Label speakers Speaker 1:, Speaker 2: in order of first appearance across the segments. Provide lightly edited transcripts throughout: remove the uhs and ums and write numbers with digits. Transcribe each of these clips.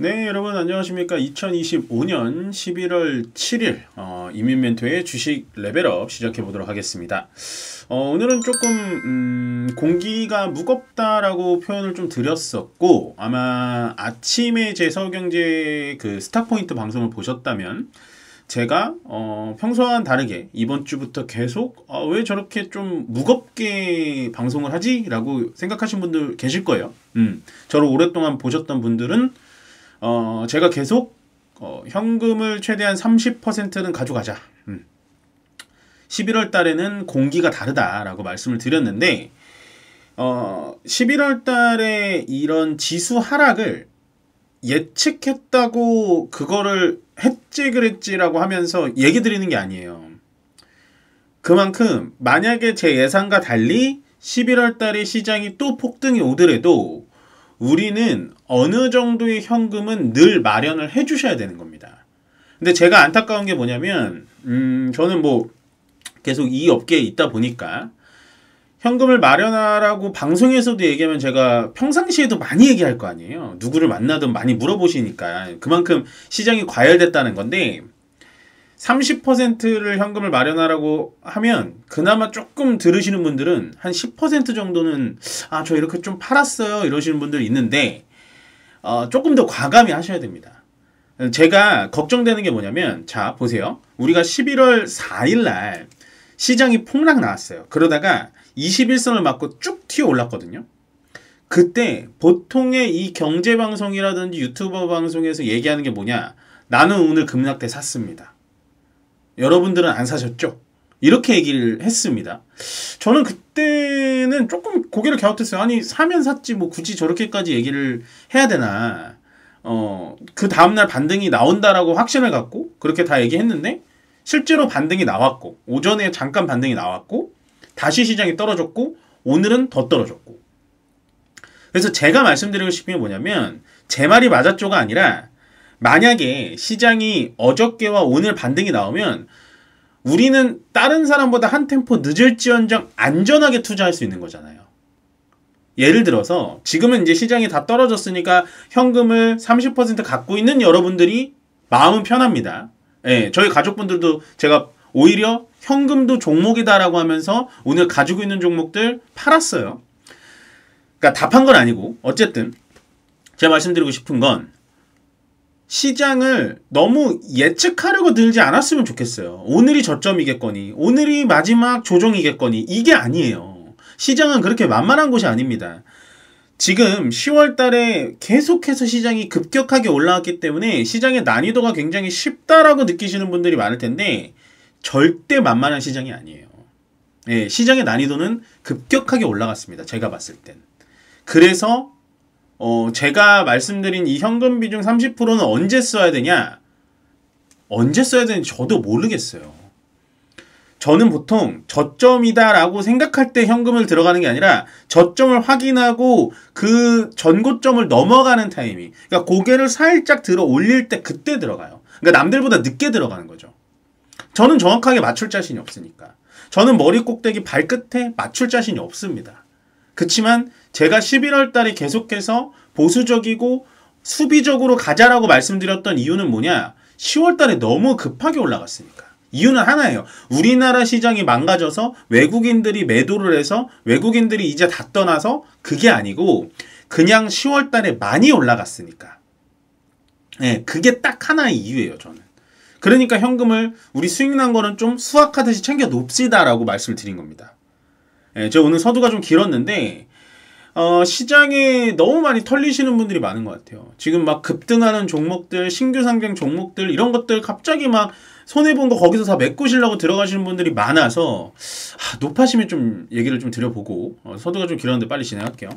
Speaker 1: 네, 여러분 안녕하십니까. 2025년 11월 7일 이민멘토의 주식 레벨업 시작해 보도록 하겠습니다. 오늘은 조금 공기가 무겁다라고 표현을 좀 드렸었고, 아마 아침에 제 서울경제 그 스타포인트 방송을 보셨다면 제가 평소와는 다르게 이번 주부터 계속 왜 저렇게 좀 무겁게 방송을 하지? 라고 생각하신 분들 계실 거예요. 저를 오랫동안 보셨던 분들은 제가 계속 현금을 최대한 30%는 가져가자. 11월 달에는 공기가 다르다라고 말씀을 드렸는데 11월 달에 이런 지수 하락을 예측했다고 그거를 했지 그랬지라고 하면서 얘기 드리는 게 아니에요. 그만큼 만약에 제 예상과 달리 11월 달에 시장이 또 폭등이 오더라도 우리는 어느 정도의 현금은 늘 마련을 해 주셔야 되는 겁니다. 근데 제가 안타까운 게 뭐냐면 저는 뭐 계속 이 업계에 있다 보니까 현금을 마련하라고 방송에서도 얘기하면 제가 평상시에도 많이 얘기할 거 아니에요. 누구를 만나든 많이 물어보시니까 그만큼 시장이 과열됐다는 건데 30%를 현금을 마련하라고 하면 그나마 조금 들으시는 분들은 한 10% 정도는 저 이렇게 좀 팔았어요 이러시는 분들이 있는데 조금 더 과감히 하셔야 됩니다. 제가 걱정되는 게 뭐냐면 자 보세요. 우리가 11월 4일 날 시장이 폭락 나왔어요. 그러다가 21선을 맞고 쭉 튀어 올랐거든요. 그때 보통의 이 경제방송이라든지 유튜버 방송에서 얘기하는 게 뭐냐, 나는 오늘 급락때 샀습니다. 여러분들은 안 사셨죠? 이렇게 얘기를 했습니다. 저는 그때는 조금 고개를 갸웃했어요. 아니 사면 샀지 뭐 굳이 저렇게까지 얘기를 해야 되나. 그 다음날 반등이 나온다라고 확신을 갖고 그렇게 다 얘기했는데 실제로 반등이 나왔고 오전에 잠깐 반등이 나왔고 다시 시장이 떨어졌고 오늘은 더 떨어졌고. 그래서 제가 말씀드리고 싶은 게 뭐냐면 제 말이 맞았죠가 아니라 만약에 시장이 어저께와 오늘 반등이 나오면 우리는 다른 사람보다 한 템포 늦을지언정 안전하게 투자할 수 있는 거잖아요. 예를 들어서 지금은 이제 시장이 다 떨어졌으니까 현금을 30% 갖고 있는 여러분들이 마음은 편합니다. 예, 저희 가족분들도 제가 오히려 현금도 종목이다라고 하면서 오늘 가지고 있는 종목들 팔았어요. 그러니까 다 판 건 아니고 어쨌든 제가 말씀드리고 싶은 건 시장을 너무 예측하려고 들지 않았으면 좋겠어요. 오늘이 저점이겠거니 오늘이 마지막 조정이겠거니 이게 아니에요. 시장은 그렇게 만만한 곳이 아닙니다. 지금 10월 달에 계속해서 시장이 급격하게 올라왔기 때문에 시장의 난이도가 굉장히 쉽다라고 느끼시는 분들이 많을 텐데 절대 만만한 시장이 아니에요. 예, 시장의 난이도는 급격하게 올라갔습니다. 제가 봤을 땐. 그래서 제가 말씀드린 이 현금 비중 30%는 언제 써야 되냐? 언제 써야 되는지 저도 모르겠어요. 저는 보통 저점이다라고 생각할 때 현금을 들어가는 게 아니라 저점을 확인하고 그 전고점을 넘어가는 타이밍. 그러니까 고개를 살짝 들어 올릴 때 그때 들어가요. 그러니까 남들보다 늦게 들어가는 거죠. 저는 정확하게 맞출 자신이 없으니까. 저는 머리 꼭대기 발끝에 맞출 자신이 없습니다. 그치만 제가 11월 달에 계속해서 보수적이고 수비적으로 가자라고 말씀드렸던 이유는 뭐냐? 10월 달에 너무 급하게 올라갔으니까. 이유는 하나예요. 우리나라 시장이 망가져서 외국인들이 매도를 해서 외국인들이 이제 다 떠나서 그게 아니고 그냥 10월 달에 많이 올라갔으니까. 네, 그게 딱 하나의 이유예요, 저는. 그러니까 현금을 우리 수익 난 거는 좀 수확하듯이 챙겨 놓읍시다라고 말씀을 드린 겁니다. 네, 제가 오늘 서두가 좀 길었는데 시장에 너무 많이 털리시는 분들이 많은 것 같아요. 지금 막 급등하는 종목들, 신규 상장 종목들 이런 것들 갑자기 막 손해본 거 거기서 다 메꾸시려고 들어가시는 분들이 많아서 높아시면 좀 얘기를 좀 드려보고 서두가 좀 길었는데 빨리 진행할게요.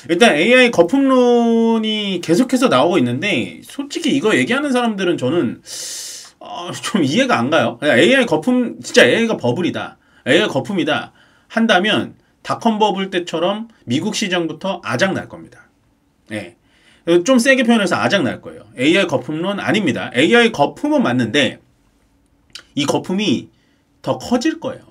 Speaker 1: 일단 AI 거품론이 계속해서 나오고 있는데 솔직히 이거 얘기하는 사람들은 저는 좀 이해가 안 가요. AI 거품, 진짜 AI가 버블이다, AI가 거품이다 한다면 닷컴 버블 때처럼 미국 시장부터 아작 날 겁니다. 네. 좀 세게 표현해서 아작 날 거예요. AI 거품론 아닙니다. AI 거품은 맞는데 이 거품이 더 커질 거예요.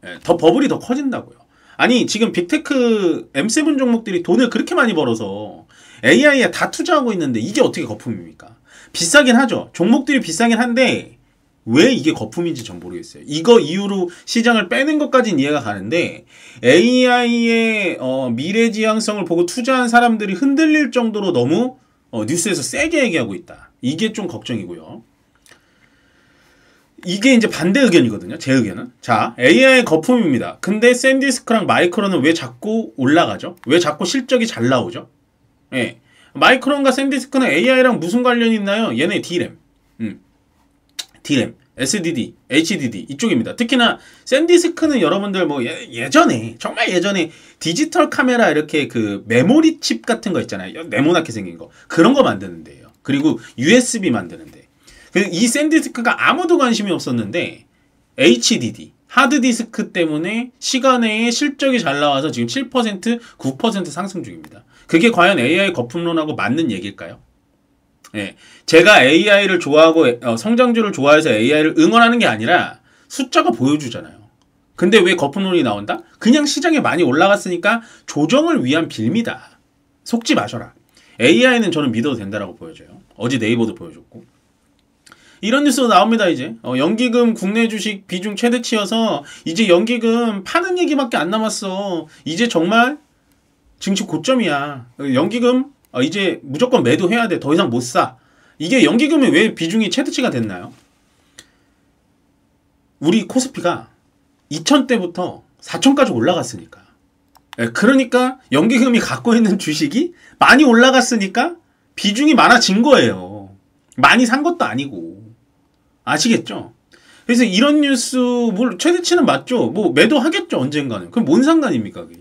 Speaker 1: 네. 더 버블이 더 커진다고요. 아니 지금 빅테크 M7 종목들이 돈을 그렇게 많이 벌어서 AI에 다 투자하고 있는데 이게 어떻게 거품입니까? 비싸긴 하죠. 종목들이 비싸긴 한데 왜 이게 거품인지 전 모르겠어요. 이거 이후로 시장을 빼는 것까지는 이해가 가는데 AI의 미래지향성을 보고 투자한 사람들이 흔들릴 정도로 너무 뉴스에서 세게 얘기하고 있다. 이게 좀 걱정이고요. 이게 이제 반대 의견이거든요. 제 의견은. 자, AI 거품입니다. 근데 샌디스크랑 마이크론은 왜 자꾸 올라가죠? 왜 자꾸 실적이 잘 나오죠? 예. 마이크론과 샌디스크는 AI랑 무슨 관련이 있나요? 얘네 D램. D램, SDD, HDD 이쪽입니다. 특히나 샌디스크는 여러분들 뭐 예전에 정말 예전에 디지털 카메라 이렇게 그 메모리 칩 같은 거 있잖아요. 네모나게 생긴 거. 그런 거 만드는 데예요. 그리고 USB 만드는 데. 이 샌디스크가 아무도 관심이 없었는데 HDD, 하드디스크 때문에 시간 내에 실적이 잘 나와서 지금 7%, 9% 상승 중입니다. 그게 과연 AI 거품론하고 맞는 얘기일까요? 예, 제가 AI를 좋아하고 성장주를 좋아해서 AI를 응원하는 게 아니라 숫자가 보여주잖아요. 근데 왜 거품론이 나온다? 그냥 시장에 많이 올라갔으니까 조정을 위한 빌미다. 속지 마셔라. AI는 저는 믿어도 된다라고 보여져요. 어제 네이버도 보여줬고. 이런 뉴스가 나옵니다. 이제 연기금 국내 주식 비중 최대치여서 이제 연기금 파는 얘기밖에 안 남았어. 이제 정말 증시 고점이야. 연기금 이제 무조건 매도해야 돼. 더 이상 못 사. 이게 연기금이 왜 비중이 최대치가 됐나요? 우리 코스피가 2000대부터 4000까지 올라갔으니까. 그러니까 연기금이 갖고 있는 주식이 많이 올라갔으니까 비중이 많아진 거예요. 많이 산 것도 아니고. 아시겠죠? 그래서 이런 뉴스, 뭐, 최대치는 맞죠? 뭐, 매도하겠죠, 언젠가는. 그럼 뭔 상관입니까, 그게?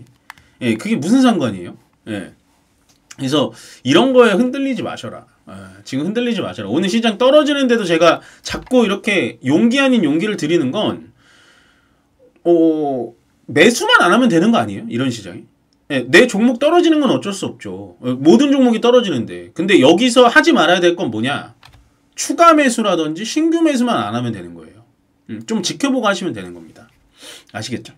Speaker 1: 예, 그게 무슨 상관이에요? 예. 그래서 이런 거에 흔들리지 마셔라. 지금 흔들리지 마셔라. 오늘 시장 떨어지는데도 제가 자꾸 이렇게 용기 아닌 용기를 드리는 건, 매수만 안 하면 되는 거 아니에요? 이런 시장이. 예, 내 종목 떨어지는 건 어쩔 수 없죠. 모든 종목이 떨어지는데. 근데 여기서 하지 말아야 될 건 뭐냐? 추가 매수라든지 신규 매수만 안 하면 되는 거예요. 좀 지켜보고 하시면 되는 겁니다. 아시겠죠?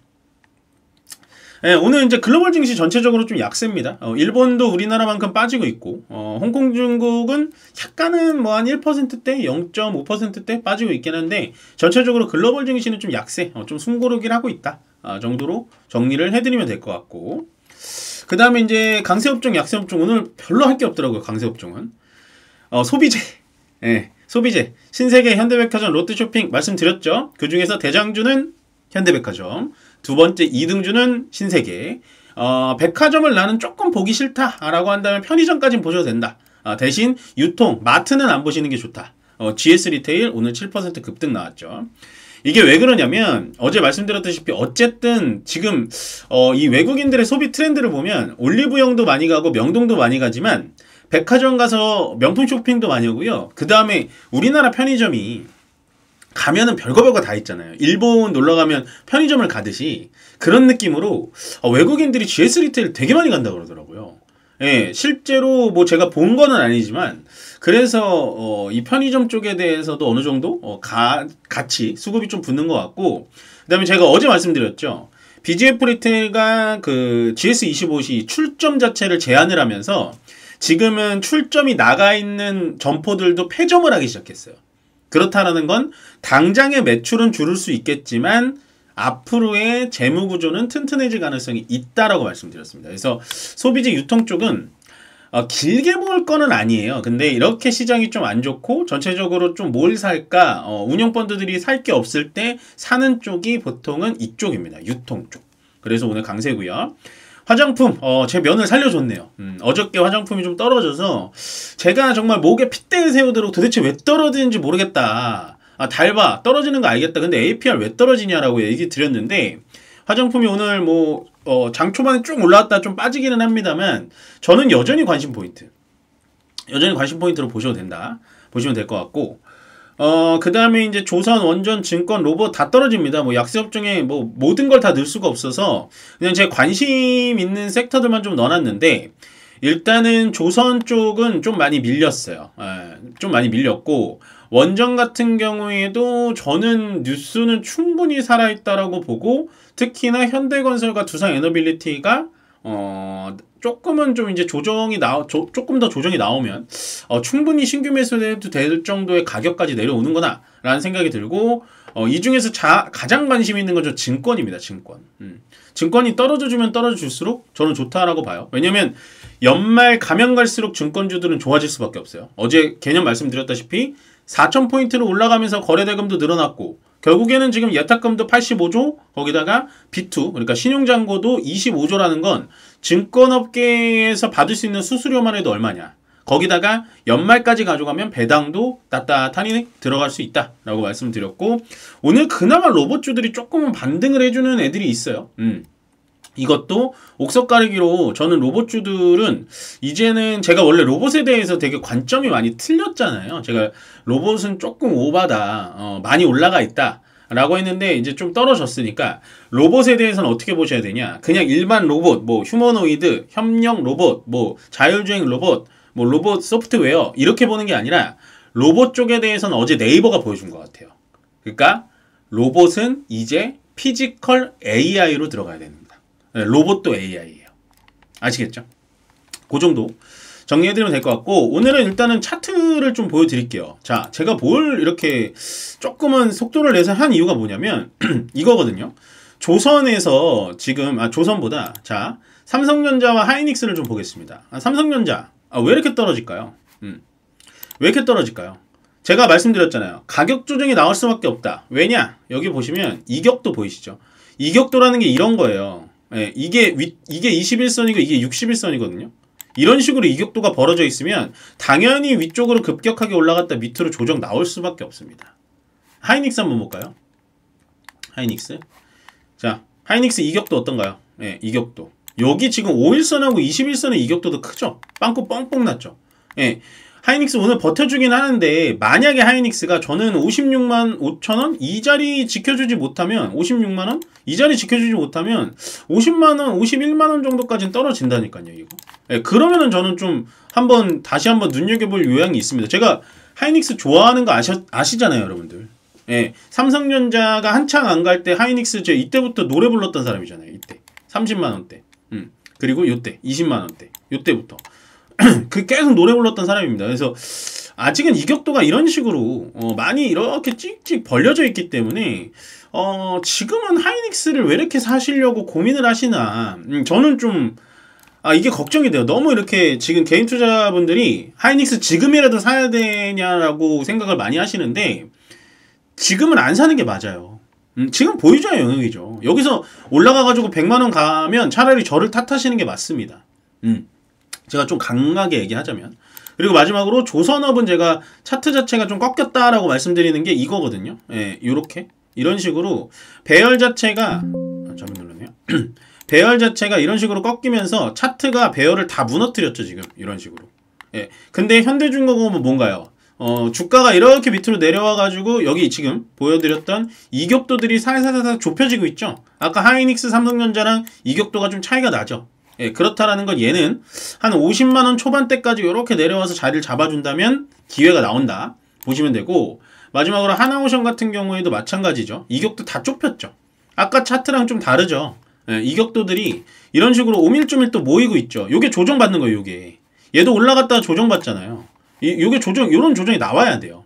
Speaker 1: 네, 오늘 이제 글로벌 증시 전체적으로 좀 약세입니다. 일본도 우리나라만큼 빠지고 있고, 홍콩, 중국은 약간은 뭐 한 1%대, 0.5%대 빠지고 있긴 한데, 전체적으로 글로벌 증시는 좀 약세, 좀 숨고르기를 하고 있다. 정도로 정리를 해드리면 될 것 같고, 그 다음에 이제 강세업종, 약세업종, 오늘 별로 할 게 없더라고요, 강세업종은. 소비재. 예, 소비재, 신세계, 현대백화점, 롯데쇼핑 말씀드렸죠. 그 중에서 대장주는 현대백화점, 두 번째 2등주는 신세계. 백화점을 나는 조금 보기 싫다라고 한다면 편의점까지는 보셔도 된다. 대신 유통, 마트는 안 보시는 게 좋다. GS 리테일 오늘 7% 급등 나왔죠. 이게 왜 그러냐면 어제 말씀드렸다시피 어쨌든 지금 이 외국인들의 소비 트렌드를 보면 올리브영도 많이 가고 명동도 많이 가지만 백화점 가서 명품 쇼핑도 많이 하고요. 그 다음에 우리나라 편의점이 가면은 별거 다 있잖아요. 일본 놀러 가면 편의점을 가듯이 그런 느낌으로 외국인들이 GS 리테일 되게 많이 간다고 그러더라고요. 예, 실제로 뭐 제가 본 거는 아니지만 그래서 이 편의점 쪽에 대해서도 어느 정도 같이 수급이 좀 붙는 것 같고, 그 다음에 제가 어제 말씀드렸죠. BGF 리테일과 그 GS25시 출점 자체를 제한을 하면서 지금은 출점이 나가 있는 점포들도 폐점을 하기 시작했어요. 그렇다는 건 당장의 매출은 줄을 수 있겠지만 앞으로의 재무 구조는 튼튼해질 가능성이 있다라고 말씀드렸습니다. 그래서 소비재 유통 쪽은 길게 볼 거는 아니에요. 근데 이렇게 시장이 좀 안 좋고 전체적으로 좀 뭘 살까, 운용펀드들이 살 게 없을 때 사는 쪽이 보통은 이쪽입니다. 유통 쪽. 그래서 오늘 강세고요. 화장품, 제 면을 살려줬네요. 어저께 화장품이 좀 떨어져서 제가 정말 목에 핏대를 세우도록 도대체 왜 떨어지는지 모르겠다. 달바 떨어지는 거 알겠다. 근데 APR 왜 떨어지냐라고 얘기 드렸는데 화장품이 오늘 뭐 장 초반에 쭉 올라왔다 좀 빠지기는 합니다만 저는 여전히 관심 포인트. 여전히 관심 포인트로 보셔도 된다. 보시면 될 것 같고, 그 다음에 이제 조선, 원전, 증권, 로봇 다 떨어집니다. 뭐 약세업종에 뭐 모든 걸 다 넣을 수가 없어서 그냥 제 관심 있는 섹터들만 좀 넣어놨는데, 일단은 조선 쪽은 좀 많이 밀렸어요. 좀 많이 밀렸고, 원전 같은 경우에도 저는 뉴스는 충분히 살아있다라고 보고, 특히나 현대건설과 두산에너빌리티가 조금은 좀 이제 조금 더 조정이 나오면 충분히 신규 매수해도 될 정도의 가격까지 내려오는구나 라는 생각이 들고, 이 중에서 가장 관심 있는 건 저 증권입니다. 증권이 떨어져주면 떨어질수록 저는 좋다라고 봐요. 왜냐면 연말 가면 갈수록 증권주들은 좋아질 수밖에 없어요. 어제 개념 말씀드렸다시피 4,000포인트로 올라가면서 거래대금도 늘어났고, 결국에는 지금 예탁금도 85조, 거기다가 B2, 그러니까 신용잔고도 25조라는 건 증권업계에서 받을 수 있는 수수료만 해도 얼마냐. 거기다가 연말까지 가져가면 배당도 따뜻하니 들어갈 수 있다라고 말씀드렸고, 오늘 그나마 로봇주들이 조금은 반등을 해주는 애들이 있어요. 이것도 옥석 가리기로 저는 로봇주들은 이제는, 제가 원래 로봇에 대해서 되게 관점이 많이 틀렸잖아요. 제가 로봇은 조금 오바다, 많이 올라가 있다 라고 했는데 이제 좀 떨어졌으니까 로봇에 대해서는 어떻게 보셔야 되냐. 그냥 일반 로봇, 뭐 휴머노이드, 협력 로봇, 뭐 자율주행 로봇, 뭐 로봇 소프트웨어 이렇게 보는 게 아니라, 로봇 쪽에 대해서는 어제 네이버가 보여준 것 같아요. 그러니까 로봇은 이제 피지컬 AI로 들어가야 됩니다. 로봇도 AI예요. 아시겠죠? 그 정도 정리해드리면 될 것 같고, 오늘은 일단은 차트를 좀 보여드릴게요. 자, 제가 뭘 이렇게 조금은 속도를 내서 한 이유가 뭐냐면 이거거든요. 조선에서 지금, 조선보다, 자, 삼성전자와 하이닉스를 좀 보겠습니다. 삼성전자, 왜 이렇게 떨어질까요? 왜 이렇게 떨어질까요? 제가 말씀드렸잖아요. 가격 조정이 나올 수밖에 없다. 왜냐? 여기 보시면 이격도 보이시죠? 이격도라는 게 이런 거예요. 예, 이게 21선이고 이게 61선이거든요. 이런 식으로 이격도가 벌어져 있으면 당연히 위쪽으로 급격하게 올라갔다 밑으로 조정 나올 수밖에 없습니다. 하이닉스 한번 볼까요? 하이닉스. 자, 하이닉스 이격도 어떤가요? 예, 이격도. 여기 지금 5일선하고 21선의 이격도도 크죠? 빵꾸 뻥뻥 났죠? 예. 하이닉스 오늘 버텨주긴 하는데, 만약에 하이닉스가 저는 56만 5천원? 이 자리 지켜주지 못하면, 56만원? 이 자리 지켜주지 못하면 50만원, 51만원 정도까지는 떨어진다니까요, 이거. 예, 그러면은 저는 좀 다시 한번 눈여겨볼 요양이 있습니다. 제가 하이닉스 좋아하는 거 아시잖아요, 여러분들. 예, 삼성전자가 한창 안 갈 때 하이닉스 제 이때부터 노래 불렀던 사람이잖아요, 이때. 30만원대. 그리고 요때, 20만원대. 요때부터. 그 계속 노래 불렀던 사람입니다. 그래서 아직은 이격도가 이런 식으로 많이 이렇게 찍찍 벌려져 있기 때문에 지금은 하이닉스를 왜 이렇게 사시려고 고민을 하시나, 저는 좀 이게 걱정이 돼요. 너무 이렇게 지금 개인 투자분들이 하이닉스 지금이라도 사야 되냐라고 생각을 많이 하시는데, 지금은 안 사는 게 맞아요. 지금 보유자의 영역이죠. 여기서 올라가가지고 100만원 가면 차라리 저를 탓하시는 게 맞습니다. 제가 좀 강하게 얘기하자면. 그리고 마지막으로 조선업은 제가 차트 자체가 좀 꺾였다라고 말씀드리는 게 이거거든요. 예, 요렇게. 이런 식으로 배열 자체가, 잘못 눌렀네요. 배열 자체가 이런 식으로 꺾이면서 차트가 배열을 다 무너뜨렸죠, 지금. 이런 식으로. 예. 근데 현대중공업은 뭔가요? 주가가 이렇게 밑으로 내려와가지고 여기 지금 보여드렸던 이격도들이 살살살살 좁혀지고 있죠. 아까 하이닉스, 삼성전자랑 이격도가 좀 차이가 나죠. 예, 그렇다라는 건 얘는 한 50만원 초반대까지 이렇게 내려와서 자리를 잡아준다면 기회가 나온다 보시면 되고, 마지막으로 하나오션 같은 경우에도 마찬가지죠. 이격도 다 좁혔죠. 아까 차트랑 좀 다르죠. 예, 이격도들이 이런 식으로 오밀조밀 또 모이고 있죠. 요게 조정받는 거예요, 요게. 얘도 올라갔다가 조정받잖아요. 요게 요런 조정이 나와야 돼요.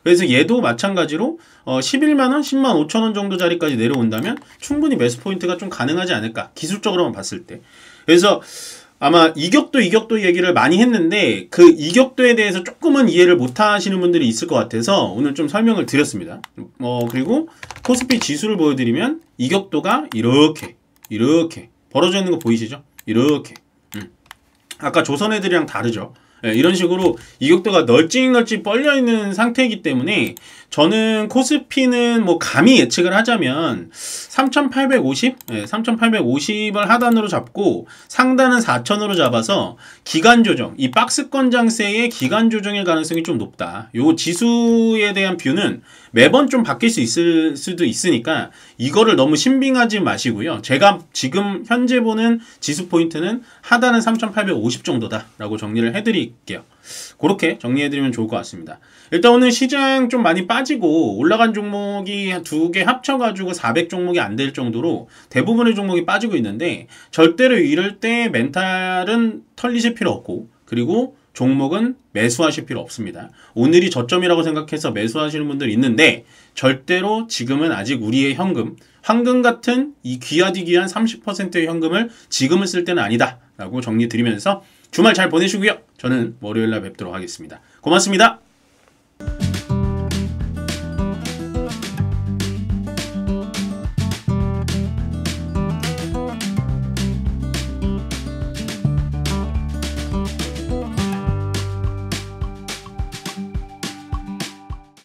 Speaker 1: 그래서 얘도 마찬가지로 11만원, 10만 5천원 정도 자리까지 내려온다면 충분히 매수 포인트가 좀 가능하지 않을까, 기술적으로만 봤을 때. 그래서 아마 이격도 얘기를 많이 했는데, 그 이격도에 대해서 조금은 이해를 못 하시는 분들이 있을 것 같아서 오늘 좀 설명을 드렸습니다. 그리고 코스피 지수를 보여드리면 이격도가 이렇게 벌어져 있는 거 보이시죠? 이렇게. 아까 조선 애들이랑 다르죠. 예, 이런 식으로 이격도가 널찍 뻘려 있는 상태이기 때문에 저는 코스피는 뭐 감히 예측을 하자면 3,850? 예, 3,850을 하단으로 잡고 상단은 4,000으로 잡아서 기간 조정, 이 박스권 장세의 기간 조정일 가능성이 좀 높다. 요 지수에 대한 뷰는 매번 좀 바뀔 수 있을 수도 있으니까 이거를 너무 신빙하지 마시고요. 제가 지금 현재 보는 지수 포인트는 하단은 3,850 정도다 라고 정리를 해드릴게요. 말씀드릴게요. 그렇게 정리해드리면 좋을 것 같습니다. 일단 오늘 시장 좀 많이 빠지고 올라간 종목이 두 개 합쳐가지고 400 종목이 안 될 정도로 대부분의 종목이 빠지고 있는데 절대로 이럴 때 멘탈은 털리실 필요 없고 그리고 종목은 매수하실 필요 없습니다. 오늘이 저점이라고 생각해서 매수하시는 분들 있는데 절대로 지금은 아직 우리의 현금, 황금 같은 이 귀하디 귀한 30%의 현금을 지금은 쓸 때는 아니다 라고 정리 드리면서 주말 잘 보내시고요. 저는 월요일날 뵙도록 하겠습니다. 고맙습니다.